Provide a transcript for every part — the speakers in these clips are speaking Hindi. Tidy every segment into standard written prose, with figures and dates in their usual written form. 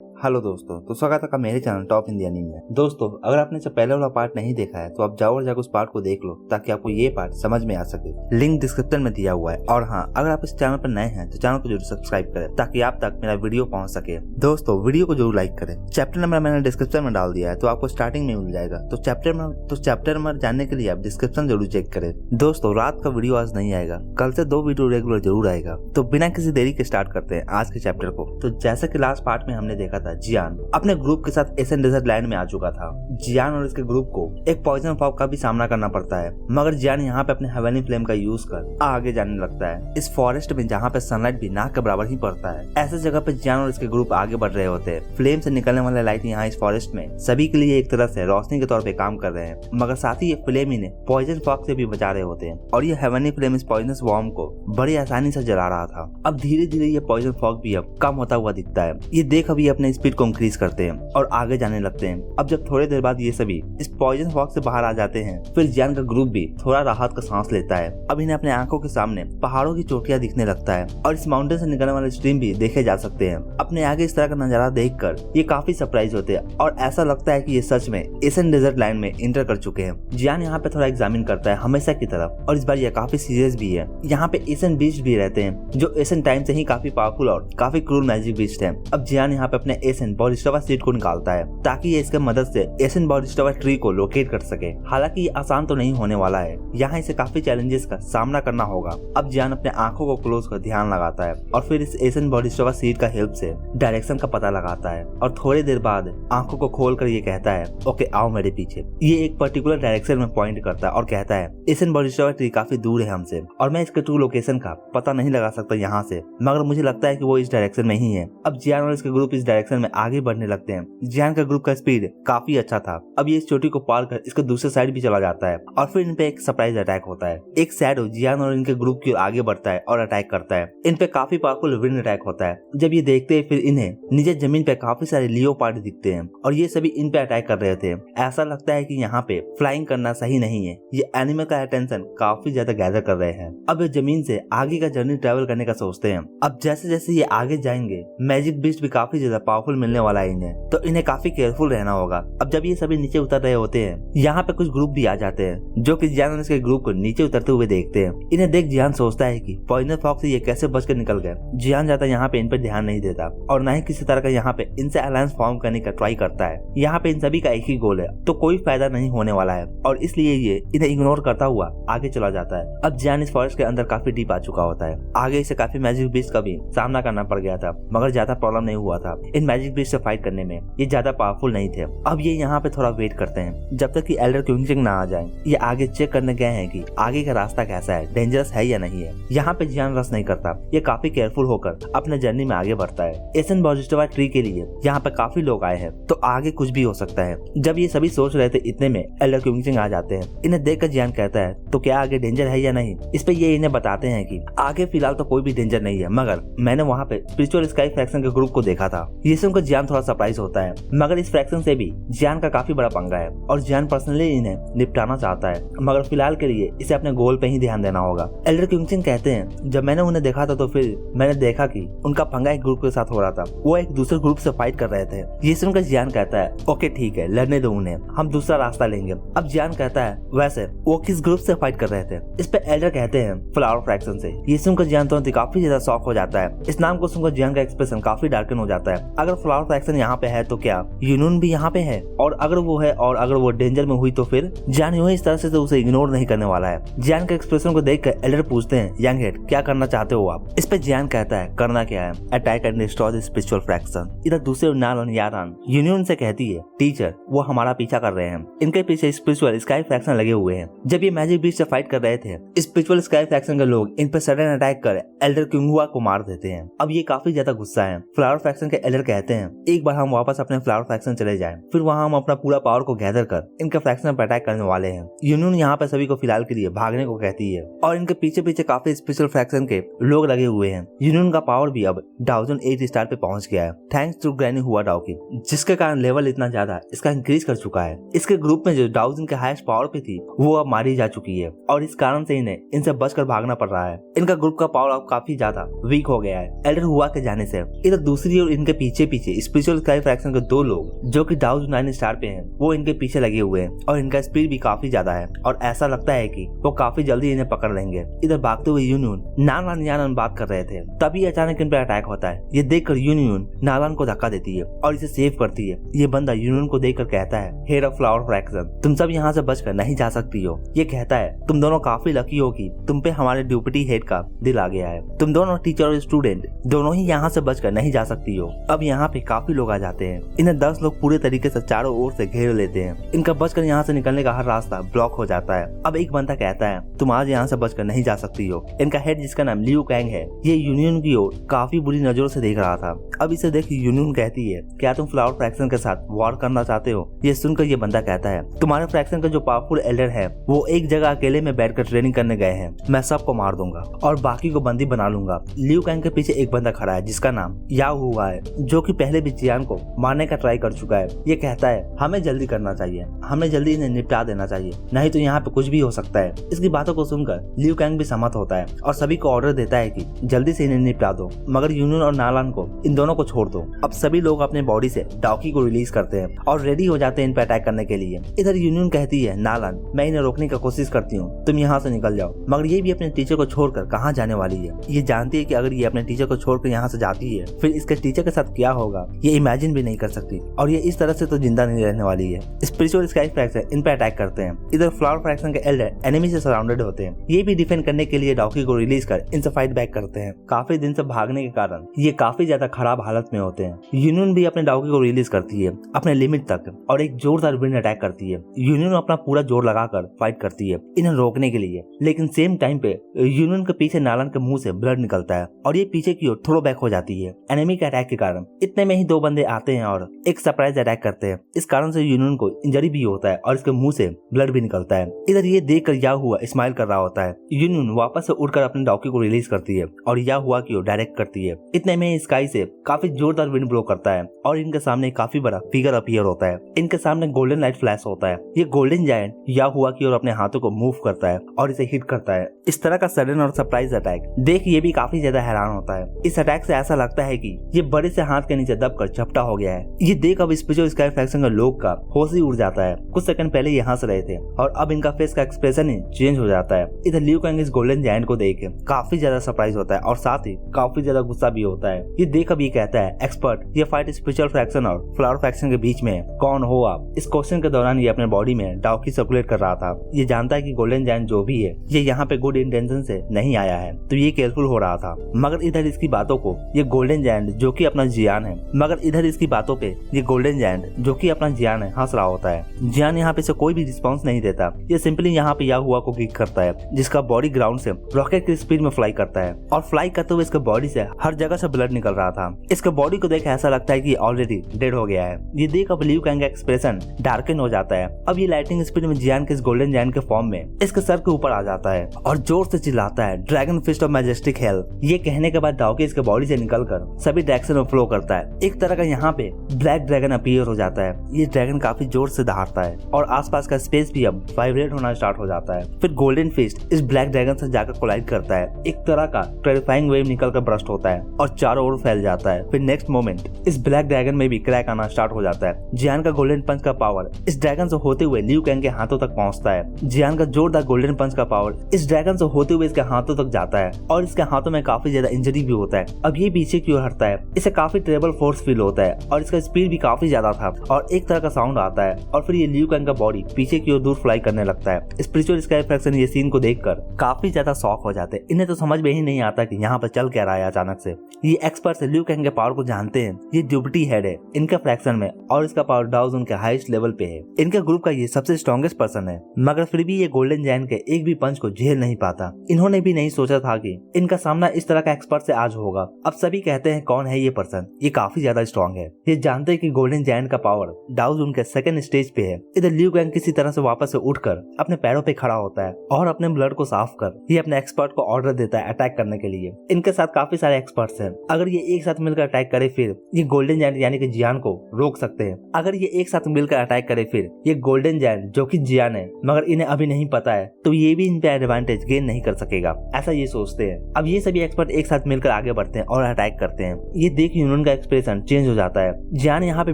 हेलो दोस्तों, तो स्वागत है आपका मेरे चैनल टॉप हिंदी एनीमे में। दोस्तों, अगर आपने इससे पहले वाला पार्ट नहीं देखा है तो आप जाओ और जाकर उस पार्ट को देख लो ताकि आपको ये पार्ट समझ में आ सके। लिंक डिस्क्रिप्शन में दिया हुआ है। और हाँ, अगर आप इस चैनल पर नए हैं तो चैनल को जरूर सब्सक्राइब करें ताकि आप तक मेरा वीडियो पहुंच सके। दोस्तों, वीडियो को जरूर लाइक करें। चैप्टर नंबर मैंने डिस्क्रिप्शन में डाल दिया है तो आपको स्टार्टिंग में मिल जाएगा। तो चैप्टर नंबर जानने के लिए आप डिस्क्रिप्शन जरूर चेक करें। दोस्तों, रात का वीडियो आज नहीं आएगा, कल से 2 वीडियो रेगुलर जरूर आएगा। तो बिना किसी देरी के स्टार्ट करते हैं आज के चैप्टर को। तो जैसा कि लास्ट पार्ट में हमने देखा था, जियान अपने ग्रुप के साथ एसन डेजर्ट लैंड में आ चुका था। जियान और इसके ग्रुप को एक पॉइजन फॉग का भी सामना करना पड़ता है, मगर जियान यहाँ पे अपने हेवनली फ्लेम का यूज कर आगे जाने लगता है। इस फॉरेस्ट में जहाँ पे सनलाइट भी नाक के बराबर ही पड़ता है, ऐसे जगह पे जियान और इसके ग्रुप आगे बढ़ रहे होते हैं। फ्लेम से निकलने वाले लाइट यहाँ इस फॉरेस्ट में सभी के लिए एक तरह से रोशनी के तौर पे काम कर रहे हैं, मगर साथ ही ये फ्लेम इन्हें पॉइजन फॉग से भी बचा रहे होते हैं। और ये हेवनली फ्लेम इस पॉइजनस वॉर्म को बड़ी आसानी से जला रहा था। अब धीरे धीरे ये पॉइजन फॉग भी अब कम होता हुआ दिखता है। ये देख अभी अपने स्पीड को इंक्रीज करते हैं और आगे जाने लगते हैं। अब जब थोड़ी देर बाद ये सभी इस पॉइजन फॉग से बाहर आ जाते हैं, फिर जियान का ग्रुप भी थोड़ा राहत का सांस लेता है। अब इन्हें अपने आंखों के सामने पहाड़ों की चोटियां दिखने लगता है और इस माउंटेन से निकलने वाले स्ट्रीम भी देखे जा सकते हैं। अपने आगे इस तरह का नजारा देखकर ये काफी सरप्राइज होते हैं और ऐसा लगता है कि ये सच में एसन डेजर्ट लैंड में इंटर कर चुके हैं। जियान यहाँ पे थोड़ा एग्जामिन करता है हमेशा की तरफ, और इस बार ये काफी सीरियस भी है। यहाँ पे एसन बीस्ट भी रहते हैं जो एसन टाइम से ही काफी पावरफुल और काफी क्रूर मैजिक बीस्ट है। अब जियान यहाँ पे अपने एसन बॉरिस्टोवा सीड को निकालता है ताकि ये इसके मदद से एसन बॉरिस्टोवा ट्री को लोकेट कर सके। हालांकि ये आसान तो नहीं होने वाला है, यहाँ इसे काफी चैलेंजेस का सामना करना होगा। अब जियान अपने आंखों को क्लोज कर ध्यान लगाता है और फिर इस एसन बॉरिस्टोवा सीड का हेल्प से डायरेक्शन का पता लगाता है और थोड़ी देर बाद आंखों को खोलकर ये कहता है, ओके आओ मेरे पीछे। ये एक पर्टिकुलर डायरेक्शन में पॉइंट करता है और कहता है, एसन बॉरिस्टोवा ट्री काफी दूर है हमसे और मैं इसके ट्रू लोकेशन का पता नहीं लगा सकता यहाँ से, मगर मुझे लगता है कि वो इस डायरेक्शन में ही है। अब जियान और इसके ग्रुप इस डायरेक्शन में आगे बढ़ने लगते हैं। जियान का ग्रुप का स्पीड काफी अच्छा था। अब ये इस चोटी को पार कर इसके दूसरे साइड भी चला जाता है और फिर इन पे एक सरप्राइज अटैक होता है। एक शैडो जियान और इनके ग्रुप की ओर आगे बढ़ता है और अटैक करता है। इन पे काफी पावरफुल विंड अटैक होता है। जब ये देखते हैं फिर इन्हें नीचे जमीन पे काफी सारे लियोपार्ड दिखते हैं और ये सभी इन पे अटैक कर रहे थे। ऐसा लगता है कि यहाँ पे फ्लाइंग करना सही नहीं है। ये एनिमल का अटेंशन काफी ज्यादा गैदर कर रहे हैं। अब ये जमीन से आगे का जर्नी ट्रेवल करने का सोचते हैं। अब जैसे जैसे ये आगे जाएंगे मैजिक बीस्ट भी काफी ज्यादा पावरफुल मिलने वाला है इन्हें, तो इन्हें काफी केयरफुल रहना होगा। अब जब ये सभी नीचे उतर रहे होते हैं, यहाँ पे कुछ ग्रुप भी आ जाते हैं जो कि जियान के ग्रुप को नीचे उतरते हुए देखते हैं। इन्हें देख जियान सोचता है कि पॉइजन फॉग से ये कैसे बचकर निकल गए। जियान ज्यादा यहाँ पे इन पे ध्यान नहीं देता और न ही किसी तरह का यहाँ पे इनसे अलायंस फॉर्म करने का ट्राई करता है। यहाँ पे इन सभी का एक ही गोल है, तो कोई फायदा नहीं होने वाला है और इसलिए ये इन्हें इग्नोर करता हुआ आगे चला जाता है। अब जियान इस फॉरेस्ट के अंदर काफी डीप आ चुका होता है। आगे इसे काफी मैजिक बीस्ट का भी सामना करना पड़ गया था, मगर ज्यादा प्रॉब्लम नहीं हुआ था। इन मैजिक बीस्ट से फाइट करने में ये ज्यादा पावरफुल नहीं थे। अब ये यहाँ पे थोड़ा वेट करते हैं जब तक कि एल्डर क्विंगचिंग ना आ जाए। ये आगे चेक करने गए हैं कि आगे का रास्ता कैसा है, डेंजरस है या नहीं है। यहाँ पे जियान रस नहीं करता, ये काफी केयरफुल होकर अपने जर्नी में आगे बढ़ता है। एसन बॉरिस्टोवा ट्री के लिए यहाँ पे काफी लोग आए हैं, तो आगे कुछ भी हो सकता है। जब ये सभी सोच रहे थे इतने में एल्डर क्विंगचिंग आ जाते हैं। इन्हें देखकर जियान कहता है, तो क्या आगे डेंजर है या नहीं। इस पे ये इन्हें बताते हैं कि आगे फिलहाल तो कोई भी डेंजर नहीं है, मगर मैंने वहाँ पे स्पिरिचुअल स्काई फ्रैक्शन के ग्रुप को देखा था। ये सुनकर जियान थोड़ा सरप्राइज होता है, मगर इस फ्रैक्शन से भी जियान का काफी बड़ा पंगा है और जियान पर्सनली इन्हें निपटाना चाहता है, मगर फिलहाल के लिए इसे अपने गोल पे ही ध्यान देना होगा। एल्डर क्विंगचिंग कहते हैं, जब मैंने उन्हें देखा था तो फिर मैंने देखा कि उनका पंगा एक ग्रुप के साथ हो रहा था, वो एक दूसरे ग्रुप से फाइट कर रहे थे। ये सुनकर जियान कहता है, ओके ठीक है, लड़ने दो उन्हें, हम दूसरा रास्ता लेंगे। अब जियान कहता है, वैसे वो किस ग्रुप से फाइट कर रहे थे। इस पे एल्डर कहते हैं, फ्लावर फ्रैक्शन से। ये सुनकर जियान तुरंत काफी ज्यादा शॉक हो जाता है। इस नाम को सुनकर जियान का एक्सप्रेशन काफी डार्कन हो जाता है। अगर फ्लावर फ्रैक्शन यहाँ पे है तो क्या यूनियन भी यहाँ पे है, और अगर वो है और अगर वो डेंजर में हुई तो फिर जियान यूं ही इस तरह से तो उसे इग्नोर नहीं करने वाला है। जियान के एक्सप्रेशन को देखकर एल्डर पूछते हैं, यंग हेड क्या करना चाहते हो आप। इस पे जियान कहता है, करना क्या है, attack and destroy the spiritual fraction. इधर दूसरे नाल और यारान यूनियन से कहती है, टीचर वो हमारा पीछा कर रहे हैं, इनके पीछे स्पिरिचुअल स्काई फ्रैक्शन लगे हुए हैं। जब ये मैजिक बीस्ट से फाइट कर रहे थे, स्पिरिचुअल स्काई फ्रैक्शन के लोग इन पर सडन अटैक कर एल्डर क्विंगहुआ को मार देते हैं। अब ये काफी ज्यादा गुस्सा है। फ्लावर फ्रैक्शन के एल्डर कहते हैं, एक बार हम वापस अपने फ्लावर फ्रैक्शन चले जाएं, फिर वहां हम अपना पूरा पावर को गैदर कर इनके फ्रैक्शन पर अटैक करने वाले हैं। यूनियन यहाँ पे सभी को फिलहाल के लिए भागने को कहती है और इनके पीछे पीछे काफी स्पेशल फ्रैक्शन के लोग लगे हुए हैं। यूनियन का पावर भी अब 1008 स्टार पे पहुंच गया है, थैंक्स टू ग्रैनी हुआ डाउकी, जिसके कारण लेवल इतना ज्यादा इसका इंक्रीज कर चुका है। इसके ग्रुप में जो डाउजन के हाईएस्ट पावर पे थी वो अब मारी जा चुकी है और इस कारण से इन्हें इनसे बचकर भागना पड़ रहा है। इनका ग्रुप का पावर अब काफी ज्यादा वीक हो गया है एल्डर हुआ के जाने से। इधर दूसरी ओर इनके पीछे पीछे स्पिरिचुअल स्काई फ्रैक्शन के 2 लोग जो कि डाउज 9 स्टार पे हैं, वो इनके पीछे लगे हुए हैं और इनका स्पीड भी काफी ज्यादा है और ऐसा लगता है कि वो काफी जल्दी इन्हें पकड़ लेंगे। इधर भागते हुए यूनियन नालान यानन बात कर रहे थे, तभी अचानक इन पे अटैक होता है। ये देखकर यूनियन नालान को धक्का देती है और इसे सेव करती है। ये बंदा यूनियन को देखकर कहता है, हेड ऑफ फ्लावर फ्रैक्शन, तुम सब यहाँ से बचकर नहीं जा सकती हो। ये कहता है, तुम दोनों काफी लकी हो कि तुम पे हमारे डिप्टी हेड का दिल आ गया है। तुम दोनों टीचर और स्टूडेंट दोनों ही यहाँ से बचकर नहीं जा सकती हो। अब यहाँ पे काफी लोग आ जाते हैं। इन्हें 10 लोग पूरे तरीके से चारों ओर से घेर लेते हैं। इनका बचकर यहाँ से निकलने का हर रास्ता ब्लॉक हो जाता है। अब एक बंदा कहता है, तुम आज यहाँ से बचकर नहीं जा सकती हो। इनका हेड जिसका नाम लियू कैंग है, ये यूनियन की ओर काफी बुरी नजरों से देख रहा था। अब इसे देख यूनियन कहती है, क्या तुम फ्लावर फ्रैक्शन के साथ वॉर करना चाहते हो? ये सुनकर ये बंदा कहता है, तुम्हारे फ्रैक्शन का जो पावरफुल एल्डर है वो एक जगह अकेले में बैठकर ट्रेनिंग करने गए हैं। मैं सबको मार दूंगा और बाकी को बंदी बना लूंगा। लियू कैंग के पीछे एक बंदा खड़ा है जिसका नाम याओ हुआ है, जो कि पहले भी जियान को मारने का ट्राई कर चुका है। ये कहता है, हमें जल्दी करना चाहिए, हमें जल्दी इन्हें निपटा देना चाहिए, नहीं तो यहाँ पे कुछ भी हो सकता है। इसकी बातों को सुनकर लियू कैंग भी सहमत होता है और सभी को ऑर्डर देता है कि जल्दी से इन्हें निपटा दो, मगर यूनियन और नालान को इन दोनों को छोड़ दो। अब सभी लोग अपने बॉडी से डाउकी को रिलीज करते हैं और रेडी हो जाते हैं इन पे अटैक करने के लिए। इधर यूनियन कहती है, नालान, मैं इन्हें रोकने की कोशिश करती हूँ, तुम यहाँ से निकल जाओ। मगर ये भी अपने टीचर को छोड़कर कहाँ जाने वाली है। ये जानती है कि अगर ये अपने टीचर को छोड़कर यहाँ से जाती है फिर इसके टीचर के साथ क्या होगा ये इमेजिन भी नहीं कर सकती और ये इस तरह से तो जिंदा नहीं रहने वाली है। स्पिरिचुअल स्काई फ्रैक्शन इन पे अटैक करते हैं। इधर फ्लावर फ्रैक्शन के एल्डर एनिमी से सराउंडेड होते हैं। ये भी डिफेंड करने के लिए डाउकी को रिलीज कर इनसे फाइट बैक करते हैं। काफी दिन से भागने के कारण ये काफी ज्यादा खराब हालत में होते हैं। यूनियन भी अपने डाउकी को रिलीज करती है अपने लिमिट तक और एक जोरदार विंड अटैक करती है। यूनियन अपना पूरा जोर लगाकर फाइट करती है इन्हें रोकने के लिए, लेकिन सेम टाइम पे यूनियन के पीछे नालान के मुंह से ब्लड निकलता है और ये पीछे की ओर थ्रो बैक हो जाती है एनिमी के अटैक के कारण। इतने में ही 2 बंदे आते हैं और एक सरप्राइज अटैक करते हैं। इस कारण से यूनियन को इंजरी भी होता है और इसके मुंह से ब्लड भी निकलता है। इधर ये देखकर या हुआ स्माइल कर रहा होता है। यूनियन वापस से उड़कर अपने डाउकी को रिलीज करती है और या हुआ की ओर डायरेक्ट करती है। इतने में स्काई से काफी जोरदार विंड ब्लो करता है और इनके सामने काफी बड़ा फिगर अपीयर होता है। इनके सामने गोल्डन लाइट फ्लैश होता है। ये गोल्डन जायंट या हुआ की ओर अपने हाथों को मूव करता है और इसे हिट करता है। इस तरह का सडन और सरप्राइज अटैक देख ये भी काफी ज्यादा हैरान होता है। इस अटैक से ऐसा लगता है कि ये बड़े से हाथ के नीचे दबकर झपटा हो गया है। ये देख अब स्पिरिचुअल स्काई फ्रैक्शन का लोग का होश ही उड़ जाता है। कुछ सेकंड पहले ये हंस रहे थे और अब इनका फेस का एक्सप्रेशन ही चेंज हो जाता है। इधर लियू कैंग इस गोल्डन जायंट को देख काफी ज्यादा सरप्राइज होता है और साथ ही काफी ज्यादा गुस्सा भी होता है। ये देख अब ये कहता है, एक्सपर्ट, ये फाइट स्पिरिचुअल फ्रैक्शन और फ्लावर फ्रैक्शन के बीच में है, कौन हो आप? इस क्वेश्चन के दौरान ये अपने बॉडी में डाउकी सर्कुलेट कर रहा था। ये जानता है कि गोल्डन जायंट जो भी है ये यहाँ पे गुड इंटेंशन से नहीं आया है, तो ये केयरफुल हो रहा था। मगर इधर इसकी बातों को ये गोल्डन जायंट जो कि अपना जियान है, मगर इधर इसकी बातों पे ये गोल्डन जायंट जो कि अपना जियान है हंस रहा होता है। जियान यहाँ पे से कोई भी रिस्पॉन्स नहीं देता। ये सिंपली यहाँ पे या हुआ को किक करता है, जिसका बॉडी ग्राउंड से रॉकेट की स्पीड में फ्लाई करता है और फ्लाई करते हुए इसके बॉडी से हर जगह से ब्लड निकल रहा था। इसके बॉडी को देख ऐसा लगता है कि ऑलरेडी डेड हो गया है। ये देख अब लियू कैंग का एक्सप्रेशन डार्कन हो जाता है। अब ये लाइटिंग स्पीड में जियान के इस गोल्डन जायंट के फॉर्म में इसके सर के ऊपर आ जाता है और जोर से चिल्लाता है, dragon fist of majestic hell. ये कहने के बाद डाउकी इसके बॉडी से निकलकर सभी डायरेक्शन में फ्लो करता है। एक तरह का यहाँ पे ब्लैक ड्रैगन अपीयर हो जाता है। ये ड्रैगन काफी जोर से दहाड़ता है और आसपास का स्पेस भी अब वाइब्रेट होना स्टार्ट हो जाता है। फिर गोल्डन फिस्ट इस ब्लैक ड्रैगन से जाकर कोलाइड करता है। एक तरह का टेरिफाइंग वेव निकलकर ब्रस्ट होता है और चारों ओर फैल जाता है। फिर नेक्स्ट मोमेंट इस ब्लैक ड्रैगन में भी क्रैक आना स्टार्ट हो जाता है। जियान का गोल्डन पंच का पावर इस ड्रैगन से होते हुए लियू कैंग के हाथों तक पहुंचता है। जियान का जोरदार गोल्डन पंच का पावर इस ड्रैगन से होते हुए इसके हाथों तक जाता है और इसके हाथों में काफी ज्यादा इंजरी भी होता है। अब ये पीछे की ओर हटता है। इसे काफी ट्रेबल फोर्स फील होता है और इसका स्पीड भी काफी ज्यादा था और एक तरह का साउंड आता है और फिर ये लियू कैंग का बॉडी पीछे की ओर दूर फ्लाई करने लगता है। स्पिरिचुअल स्काई फ्रैक्शन ये सीन को देखकर काफी ज्यादा शॉक हो जाते हैं। इन्हें तो समझ में ही नहीं आता कि यहाँ पर चल क्या रहा है अचानक से। ये एक्सपर्ट लियू कैंग के पावर को जानते हैं। ये डिप्टी हेड है इनके फ्रैक्शन में और इसका पावर डाउज उनके हाईएस्ट लेवल पे है। इनके ग्रुप का ये सबसे स्ट्रॉन्गेस्ट पर्सन है, मगर फिर भी ये गोल्डन जायंट के एक भी पंच को झेल नहीं पाता। इन्होंने भी नहीं सोचा था कि इनका सामना इस तरह का एक्सपर्ट से आज होगा। अब सभी कहते हैं कौन है ये पर्सन, ये काफी ज्यादा स्ट्रॉन्ग है। ये जानते हैं कि गोल्डन जायंट का पावर डाउज उनके सेकंड स्टेज पे है। इधर लियू कैंग किसी तरह से वापस से उठकर अपने पैरों पे खड़ा होता है और अपने ब्लड को साफ कर ये अपने एक्सपर्ट को ऑर्डर देता है अटैक करने के लिए। इनके साथ काफी सारे एक्सपर्ट्स हैं। अगर ये एक साथ मिलकर अटैक करे फिर ये गोल्डन जायंट यानी कि जियान को रोक सकते हैं। अगर ये एक साथ मिलकर अटैक करे फिर ये गोल्डन जायंट जो कि जियान है मगर इन्हें अभी नहीं पता है, तो ये भी इन पे एडवांटेज गेन नहीं कर सकेगा, ऐसा ये सोचते हैं। अब ये सभी एक्सपर्ट एक साथ मिलकर आगे बढ़ते हैं और अटैक करते हैं। ये देख यूनियन का एक्सप्रेशन चेंज हो जाता है। जियान यहाँ पे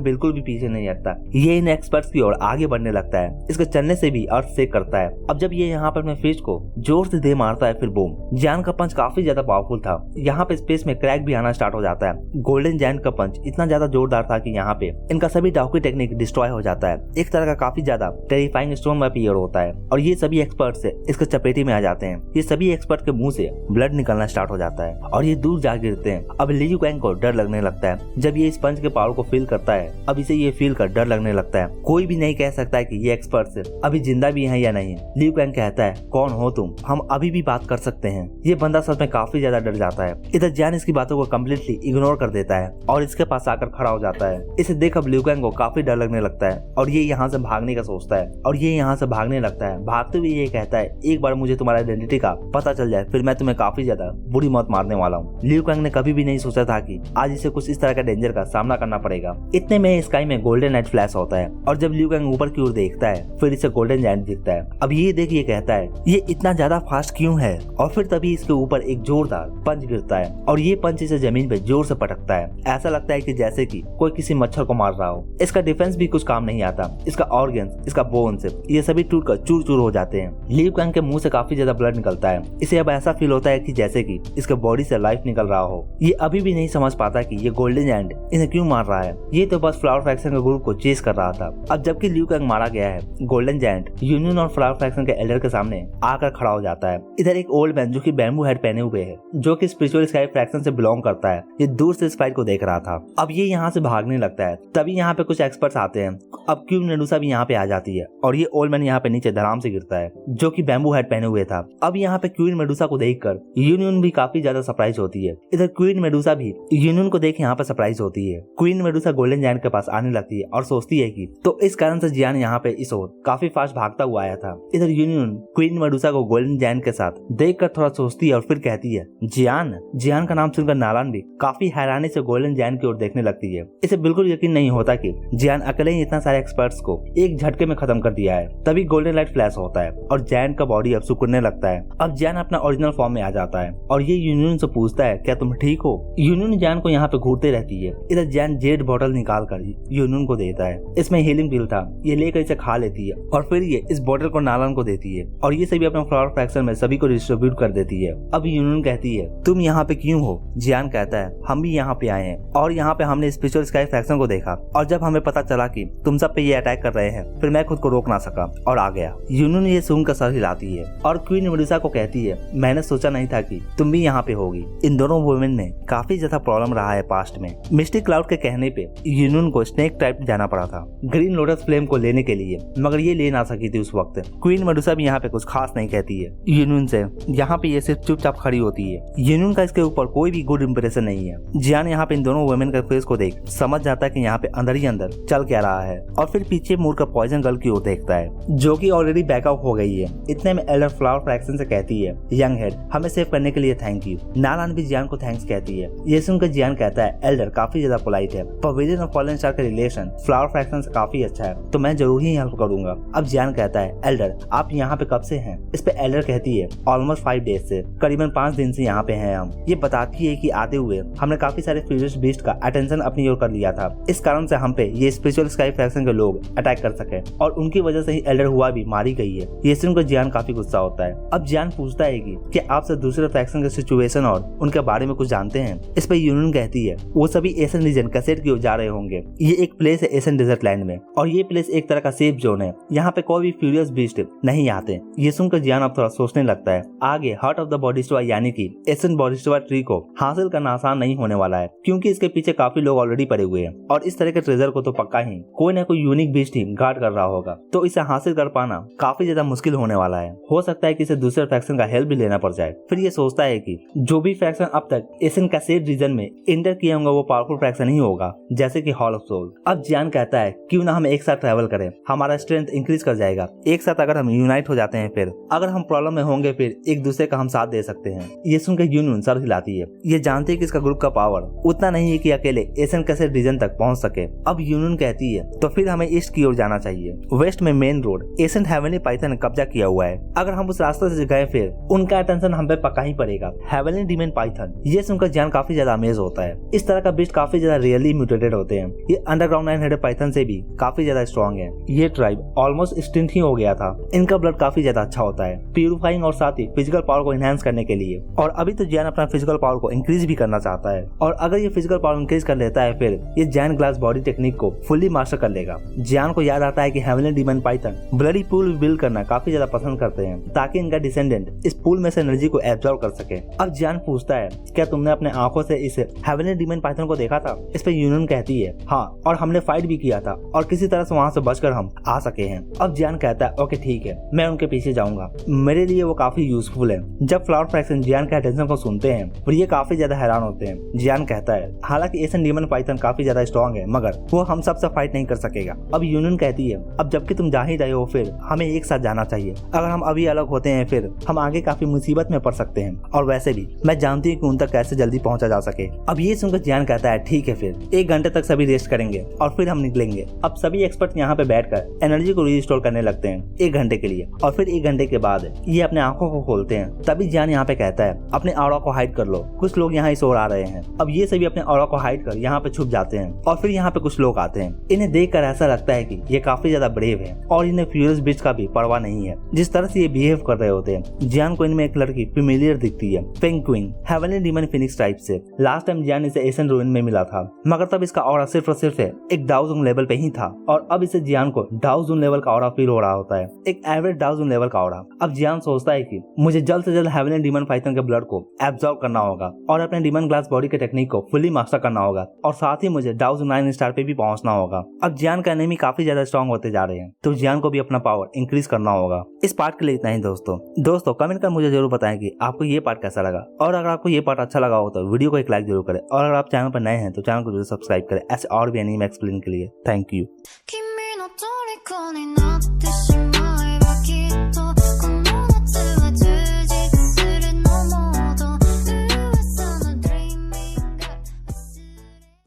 बिल्कुल भी पीछे नहीं हटता, ये इन एक्सपर्ट्स की ओर आगे बढ़ने लगता है। इसके चलने से भी अर्थ सेक करता है। अब जब ये यहाँ पर अपने फिस्ट को जोर से दे मारता है, फिर बूम, जियान का पंच काफी ज्यादा पावरफुल था। यहाँ पे स्पेस में क्रैक भी आना स्टार्ट हो जाता है। गोल्डन जायंट का पंच इतना ज्यादा जोरदार था कि यहाँ पे इनका सभी डाउकी टेक्निक डिस्ट्रॉय हो जाता है। एक तरह का काफी ज्यादा टेरिफाइंग स्टॉर्म अपीयर होता है और ये सभी एक्सपर्ट्स इसके चपेटे में आ जाते हैं। ये सभी एक्सपर्ट के मुंह से ब्लड निकलना स्टार्ट हो जाता है और ये दूर जा गिरते हैं। अब लियू कैंग को डर लगने लगता है जब ये इस पंच के पावर को फील करता है। अब इसे ये फील कर डर लगने लगता है। कोई भी नहीं कह सकता है कि ये एक्सपर्ट्स अभी जिंदा भी हैं या नहीं। लियू कैंग कहता है, कौन हो तुम, हम अभी भी बात कर सकते हैं। ये बंदा सच में काफी ज्यादा डर जाता है। इधर जियान इसकी बातों को कम्प्लीटली इग्नोर कर देता है और इसके पास आकर खड़ा हो जाता है। इसे देख अब लियू कैंग को काफी डर लगने लगता है और ये यहाँ से भागने का सोचता है और ये यहाँ से भागने लगता है। भागते हुए ये कहता है, एक बार मुझे तुम्हारा आइडेंटिटी का पता चल जाए फिर मैं तुम्हें काफी ज्यादा बुरी मौत मारने वाला हूँ। लियू कैंग ने कभी भी नहीं सोचा था कि आज इसे कुछ इस तरह का डेंजर का सामना करना पड़ेगा। इतने में स्काई में गोल्डन नाइट फ्लैश होता है और जब लियू कैंग ऊपर की ओर देखता है फिर इसे गोल्डन जायंट दिखता है। अब ये देख ये कहता है, ये इतना ज्यादा फास्ट क्यों है? और फिर तभी इसके ऊपर एक जोरदार पंच गिरता है और ये पंच इसे जमीन पे जोर से पटकता है। ऐसा लगता है कि जैसे कि कोई किसी मच्छर को मार रहा हो। इसका डिफेंस भी कुछ काम नहीं आता। इसका ऑर्गन्स, इसका बोन्स, ये सभी टूट कर चूर चूर हो जाते हैं। लियू कैंग के मुंह से काफी ज्यादा ब्लड निकलता है। इसे अब ऐसा फील होता है कि जैसे कि इसके बॉडी से लाइफ निकल रहा हो। ये अभी भी नहीं समझ पाता कि ये गोल्डन जायंट इन्हें क्यों मार रहा है। ये तो बस फ्लावर फ्रैक्शन के ग्रुप को चेस कर रहा था। अब जबकि लियू कैंग मारा गया है, गोल्डन जायंट यूनियन और फ्लावर फ्रैक्शन के एल्डर के सामने आकर खड़ा हो जाता है। इधर एक ओल्ड मैन जो कि बैम्बू हेड पहने हुए है, जो कि स्पिरिचुअल स्काई फ्रैक्शन से बिलोंग करता है, ये दूर से इस फाइट को देख रहा था। अब ये यहाँ से भागने लगता है। तभी यहाँ पे कुछ एक्सपर्ट्स आते हैं। अब क्वीन मेडुसा भी यहाँ पे आ जाती है और ये ओल्ड मैन यहाँ पे नीचे धड़ाम से गिरता है, जो कि बैम्बू हेड पहने हुए था। अब यहाँ पे क्वीन मेडुसा को देखकर यूनियन भी काफी ज्यादा सरप्राइज होती है। इधर क्वीन मेडुसा भी यूनियन को देख यहाँ पे सरप्राइज होती है। क्वीन मेडुसा गोल्डन जायंट के पास आने लगती है और सोचती है कि तो इस कारण से जियान यहाँ पे इस ओर काफी फास्ट भागता हुआ आया था। इधर यूनियन क्वीन मेडुसा को गोल्डन जायंट के साथ देखकर थोड़ा सोचती है और फिर कहती है, जियान का नाम सुनकर नालान भी काफी हैरानी से गोल्डन जायंट की ओर देखने लगती है। इसे बिल्कुल यकीन नहीं होता कि जियान अकेले ही इतना सारे एक्सपर्ट्स को एक झटके में खत्म कर दिया है। तभी गोल्डन लाइट फ्लैश होता है और जायंट का बॉडी अब सिकुड़ने लगता है। अब जियान अपना ओरिजिनल फॉर्म में आ जाता है और ये यूनियन से पूछता है, क्या तुम ठीक हो? यूनियन जियान को यहाँ पे घूरते रहती है। इधर जियान जेड बॉटल निकाल कर यूनियन को देता है। इसमें हीलिंग पिल था, ये लेकर इसे खा लेती है और फिर ये इस बॉटल को नालन को देती है और ये सभी अपने फ्लावर फ्रैक्शन में सभी को डिस्ट्रीब्यूट कर देती है। अब यूनियन कहती है, तुम यहाँ पे क्यों हो? जियान कहता है, हम भी यहाँ पे आए हैं और यहाँ पे हमने स्पिरिचुअल स्काई फ्रैक्शन को देखा और जब हमें पता चला कि तुम सब पे ये अटैक कर रहे हैं, फिर मैं खुद को रोक ना सका और आ गया। यूनियन ये सुनकर सर हिलाती है और क्वीन मेडुसा को कहती है, मैंने सोचा नहीं था कि तुम भी यहाँ पे होगी। इन दोनों वुमेन में काफी ज्यादा प्रॉब्लम रहा है पास्ट में। मिस्टिक क्लाउड के कहने पे यूनियन को स्नेक टाइप जाना पड़ा था ग्रीन लोटस फ्लेम को लेने के लिए, मगर ये ले ना सकी थी उस वक्त। क्वीन मेडुसा भी यहाँ पे कुछ खास नहीं कहती है यूनियन से। यहाँ पे ये सिर्फ चुपचाप खड़ी होती है। यूनियन का इसके ऊपर कोई भी गुड इंप्रेशन नहीं है। जियान यहाँ पे इन दोनों वुमेन के फेस को देख समझ जाता है कि यहाँ पे अंदर ही अंदर चल क्या रहा है और फिर पीछे मुड़कर पॉइजन गर्ल की ओर देखता है, जो कि ऑलरेडी बैकआउट हो गई है। इतने में एल्डर फ्लावर फ्रैक्शन से कहती है, यंग हेड हमें सेव करने के लिए थैंक यू। नालान भी जियान को थैंक्स कहती है। ये सुनकर जियान कहता है, एल्डर काफी ज्यादा पोलाइट है, पर विजन और फॉलन स्टार का रिलेशन फ्लावर फ्रैक्शन से काफी अच्छा है, तो मैं जरूर ही हेल्प करूंगा। अब जियान कहता है, एल्डर आप यहाँ पे कब से हैं? इस पे एल्डर कहती है, ऑलमोस्ट 5 डेज से, करीबन 5 दिन से यहाँ पे हैं हम। ये बताती है कि आते हुए हमने काफी सारे फ्यूरियस बीस्ट का अटेंशन अपनी ओर कर लिया था, इस कारण से हम पे ये स्पिरिचुअल स्काई फ्रैक्शन के लोग अटैक कर सके और उनकी वजह से ही एल्डर हुआ भी मारी गई है। ये सुनकर जियान काफी गुस्सा होता है। अब जियान पूछता है कि क्या आपसे दूसरे फ्रैक्शन के सिचुएशन और उनके बारे में कुछ जानते हैं? इस पे यूनियन कहती है, वो सभी एशियन रीजन कैसेट की ओर जा रहे होंगे। ये एक प्लेस है एशियन डेजर्ट लैंड में और ये प्लेस एक तरह का सेफ जोन है, यहाँ पे कोई भी फ्यूरियस बीस्ट नहीं आते। ये सुनकर जियान अब थोड़ा सोचने लगता है, आगे heart of the body store यानी कि एशियन बॉडी स्टोर ट्री को हासिल करना आसान नहीं होने वाला है, क्योंकि इसके पीछे काफी लोग ऑलरेडी पड़े हुए हैं और इस तरह के ट्रेजर को तो पक्का ही कोई ना कोई यूनिक बीस्ट ही गार्ड कर रहा होगा, तो इसे हासिल कर पाना काफी ज्यादा मुश्किल होने वाला है। हो सकता है कि इसे दूसरे फैक्शन का हेल्प भी लेना पड़ जाए। फिर ये सोचता है कि जो भी फैक्शन अब तक एशियन कैसेट रीजन में इंटर किया होगा वो पावरफुल फैक्शन ही होगा, जैसे कि हॉल ऑफ सोल। अब जियान कहता है, क्यों ना हम एक साथ ट्रैवल करें, हमारा स्ट्रेंथ इंक्रीज कर जाएगा। एक साथ अगर हम यूनाइट हो जाते हैं, फिर अगर हम प्रॉब्लम में होंगे फिर एक दूसरे का हम साथ दे सकते हैं। ये सुनकर यूनियन सर हिलाती है। ये जानते हैं कि इसका ग्रुप का पावर उतना नहीं है कि अकेले एशियन कैसेट रीजन तक पहुंच सके। अब यूनियन कहती है, तो फिर फिर हमें ईस्ट की ओर जाना चाहिए। वेस्ट में main road ancient heavenly Python ने कब्जा किया हुआ है। अगर हम उस रास्ते से गए फिर उनका अटेंशन हम पे पक्का ही पड़ेगा। हेवनली डीमन पाइथन, ये सुनकर जान काफी ज्यादा अमेज होता है। इस तरह का बीस्ट काफी ज्यादा रियली म्यूटेटेड होते हैं। ये अंडरग्राउंड 900 पाइथन से भी काफी ज्यादा स्ट्रॉन्ग है। ये ट्राइब ऑलमोस्ट एक्सटिंक्ट ही हो गया था। इनका ब्लड काफी ज्यादा अच्छा होता है प्यूरिफाइंग और साथ ही फिजिकल पावर को एनहांस करने के लिए। और अभी तो जैन अपना फिजिकल पावर को इंक्रीज भी करना चाहता है, और अगर ये फिजिकल पावर इंक्रीज कर लेता है फिर ये जैन ग्लास बॉडी टेक्निक को फुल्ली मास्टर कर लेगा। जैन को याद आता है कि heavenly demon Python bloody pool build करना काफी ज्यादा पसंद करते हैं ताकि इनका डिसेंडेंट इस पूल में से एनर्जी को एब्जॉर्ब कर सके। अब जैन पूछता है, क्या तुमने अपने आंखों से इस हेवनली डीमन पाइथन को देखा था? इस पे यूनियन कहती है, हाँ, और हमने फाइट भी किया था और किसी तरह से वहाँ से बचकर हम आ सके हैं। अब जैन कहता है, ओके ठीक है, मैं उनके पीछे जाऊंगा, मेरे लिए वो काफी यूजफुल है। जब फ्लावर फ्रैक्शन जियान के अटेंशन को सुनते हैं और ये काफी ज्यादा हैरान होते हैं। जियान कहता है, हालांकि एशियन डीमन पाइथन काफी ज्यादा स्ट्रॉन्ग है मगर वो हम सबसे फाइट नहीं कर सकेगा। अब यूनियन कहती है, अब जबकि तुम जा ही रहे हो फिर हमें एक साथ जाना चाहिए। अगर हम अभी अलग होते हैं फिर हम आगे काफी मुसीबत में पड़ सकते हैं, और वैसे भी मैं जानती हूँ कि उन तक कैसे जल्दी पहुंचा जा सके। अब ये सुनकर जियान कहता है, ठीक है, फिर 1 घंटे तक सभी रेस्ट करेंगे और फिर हम निकलेंगे। अब सभी एक्सपर्ट यहाँ पे बैठकर एनर्जी को रिस्टोर करने लगते हैं 1 घंटे के लिए, और फिर 1 घंटे के बाद ये अपने आंखों को खोलते हैं। तभी जियान यहाँ पे कहता है, अपने ऑरा को हाइड कर लो, कुछ लोग यहाँ इस ओर आ रहे हैं। अब ये सभी अपने ऑरा को हाइड कर यहाँ पे छुप जाते हैं, और फिर यहाँ पे कुछ लोग आते हैं। इन्हें देखकर ऐसा लगता है कि ये काफी ज्यादा ब्रेव है और इन्हें फ्यूरियस बीस्ट का भी परवाह नहीं है जिस तरह से ये बिहेव कर रहे होते हैं। जियान को इनमें एक लड़की फेमिलियर दिखती है, penguin, heavenly demon Phoenix type से। लास्ट टाइम जियान इसे एशियन रूइन में मिला था मगर तब इसका ऑरा सिर्फ और सिर्फ एक डाउजून लेवल पे ही था, और अब इसे जियान को डाउजून लेवल का ऑरा फील हो रहा होता है, एक एवरेज डाउजून लेवल का ऑरा। अब जियान सोचता है कि मुझे जल्द से जल्द हेवनली डीमन पाइथन के ब्लड को एब्जॉर्ब करना होगा और अपने डीमन ग्लास बॉडी के टेक्निक को फुल्ली मास्टर करना होगा, और साथ ही मुझे डाउजून 9 स्टार पे भी पहुंचना होगा। अब जियान का एनिमी काफी ज्यादा स्ट्रॉन्ग होते जा रहे हैं तो जियान को भी अपना पावर इंक्रीज करना होगा। इस पार्ट के लिए इतना ही दोस्तों कमेंट कर मुझे जरूर बताएं कि आपको ये पार्ट कैसा लगा, और अगर आपको ये पार्ट अच्छा लगा हो तो वीडियो को एक लाइक जरूर करें, और अगर आप चैनल पर नए हैं तो चैनल को जरूर सब्सक्राइब करें ऐसे और भी एनीमे एक्सप्लेन के लिए। Thank you.